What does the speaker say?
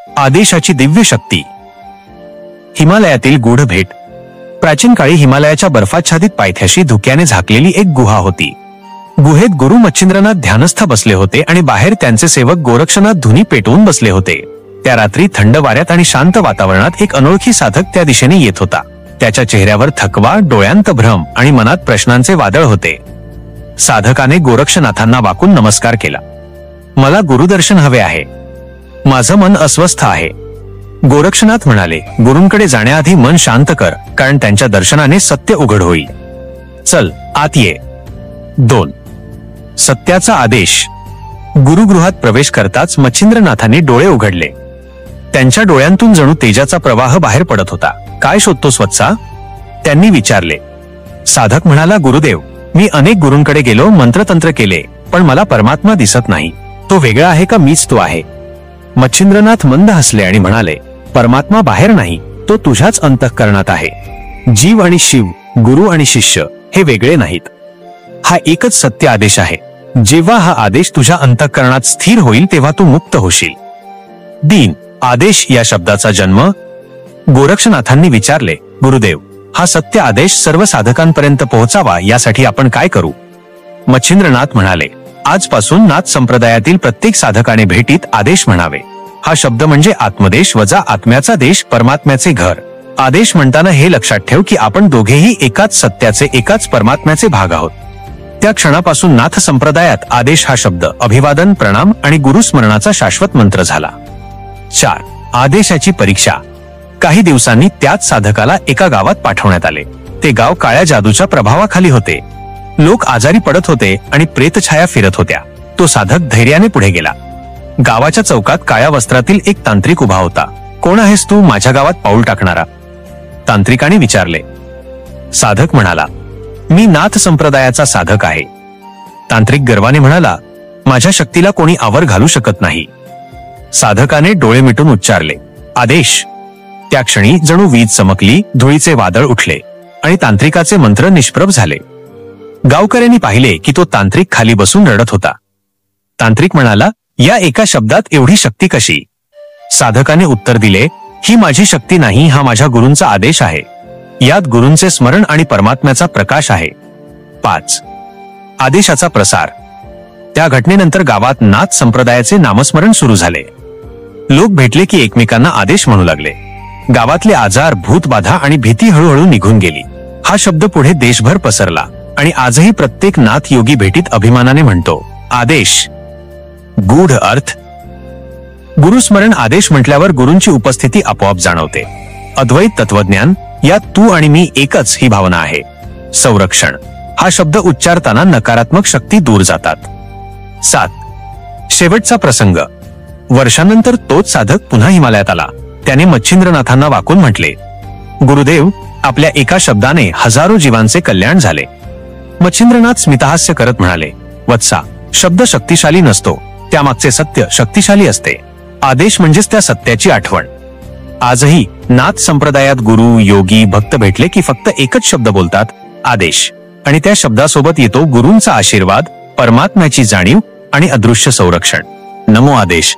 आदेशाची दिव्य शक्ती. हिमालयातील गूढ भेट. प्राचीन काळी हिमालयाच्या बर्फाच्छादित पायथ्याशी धुक्याने झाकलेली एक गुहा होती. गुहेत गुरु मच्छिंद्रनाथ ध्यानस्थ बसले होते आणि बाहेर त्यांचे सेवक गोरक्षनाथ धुनी पेटवून बसले होते. त्या रात्री थंड वाऱ्यात आणि शांत वातावरणात एक अनोळखी साधक त्या दिशेने येत होता. त्याच्या चेहऱ्यावर थकवा, डोळ्यांत भ्रम आणि मनात प्रश्नांचे वादळ होते. साधकाने गोरक्षनाथांना वाकून नमस्कार केला. मला गुरुदर्शन हवे आहे. माझं मन अस्वस्थ आहे. गोरक्षनाथ म्हणाले, गुरूंकडे जाण्याआधी मन शांत कर, कारण त्यांच्या दर्शनाने सत्य उघड होईल. चल आत ये. 2. सत्याचा आदेश. गुरुगृहात प्रवेश करताच मच्छिंद्रनाथांनी डोळे उघडले. त्यांच्या डोळ्यांतून जणू तेजाचा प्रवाह बाहेर पडत होता. काय शोधतोस वत्सा? त्यांनी विचारले. साधक म्हणाला, गुरुदेव, मी अनेक गुरूंकडे गेलो, मंत्रतंत्र केले, पण मला परमात्मा दिसत नाही. तो वेगळा आहे का मीच तो आहे? मच्छिंद्रनाथ मंद हसले आणि म्हणाले, परमात्मा बाहेर नाही, तो तुझ्याच अंतःकरणात आहे. जीव आणि शिव, गुरु आणि शिष्य हे वेगळे नाहीत. हा एकच सत्य आदेश आहे. जेव्हा हा आदेश तुझ्या अंतःकरणात स्थिर होईल तेव्हा तू मुक्त होशील. 3. आदेश या शब्दाचा जन्म. गोरक्षनाथांनी विचारले, गुरुदेव, हा सत्य आदेश सर्व साधकांपर्यंत पोहोचावा यासाठी आपण काय करू? मच्छिंद्रनाथ म्हणाले, आजपासून नाथ संप्रदायातील प्रत्येक साधकाने भेटीत आदेश म्हणावे. हा शब्द म्हणजे आत्मदेश वजा आत्म्याचा देश, परमात्म्याचे घर. आदेश म्हणताना हे लक्षात ठेव की आपण दोघेही एकाच सत्याचे, एकाच परमात्म्याचे भाग आहोत. त्या क्षणापासून नाथ संप्रदायात आदेश हा शब्द अभिवादन, प्रणाम आणि गुरुस्मरणाचा शाश्वत मंत्र झाला. 4. आदेशाची परीक्षा. काही दिवसांनी त्याच साधकाला एका गावात पाठवण्यात आले. ते गाव काळ्या जादूच्या प्रभावाखाली होते. लोक आजारी पडत होते आणि प्रेतछाया फिरत होत्या. तो साधक धैर्याने पुढे गेला. गावाच्या चौकात काळ्या वस्त्रातील एक तांत्रिक उभा होता. कोण आहेस तू, माझ्या गावात पाऊल टाकणारा? तांत्रिकाने विचारले. साधक म्हणाला, मी नाथ संप्रदायाचा साधक आहे. तांत्रिक गर्वाने म्हणाला, माझ्या शक्तीला कोणी आवर घालू शकत नाही. साधकाने डोळे मिटून उच्चारले, आदेश. त्या क्षणी जणू वीज चमकली, धुळीचे वादळ उठले आणि तांत्रिकाचे मंत्र निष्प्रभ झाले. गावकऱ्यांनी पाहिले की तो तांत्रिक खाली बसून रडत होता. तांत्रिक म्हणाला, या एका शब्दात एवढी शक्ती कशी? साधकाने उत्तर दिले, ही माझी शक्ती नाही, हा माझ्या गुरूंचा आदेश आहे. यात गुरूंचे स्मरण आणि परमात्म्याचा प्रकाश आहे. 5. आदेशाचा प्रसार. त्या घटनेनंतर गावात नाथ संप्रदायाचे नामस्मरण सुरू झाले. लोक भेटले की एकमेकांना आदेश म्हणू लागले. गावातले आजार, भूतबाधा आणि भीती हळूहळू निघून गेली. हा शब्द पुढे देशभर पसरला आणि आजही प्रत्येक नाथ योगी भेटीत अभिमानाने म्हणतो, आदेश. गूढ अर्थ. गुरुस्मरण आदेश म्हटल्यावर गुरूंची उपस्थिती आपोआप जाणवते. अद्वैत तत्वज्ञान, यात तू आणि मी एकच ही भावना आहे. संरक्षण. हा शब्द उच्चारताना नकारात्मक शक्ती दूर जातात. 7. शेवटचा प्रसंग. वर्षांनंतर तोच साधक पुन्हा हिमालयात आला. त्याने मच्छिंद्रनाथांना वाकून म्हटले, गुरुदेव, आपल्या एका शब्दाने हजारो जीवांचे कल्याण झाले. मच्छिंद्रनाथ स्मितहास्य करत म्हणाले, वत्सा, शब्द शक्तिशाली नसतो, त्यामागचे सत्य शक्तिशाली असते. आदेश म्हणजेच त्या सत्याची आठवण. आजही नाथ संप्रदायात गुरु, योगी, भक्त भेटले की फक्त एकच शब्द बोलतात, आदेश. आणि त्या शब्दासोबत येतो गुरूंचा आशीर्वाद, परमात्म्याची जाणीव आणि अदृश्य संरक्षण. नमो आदेश.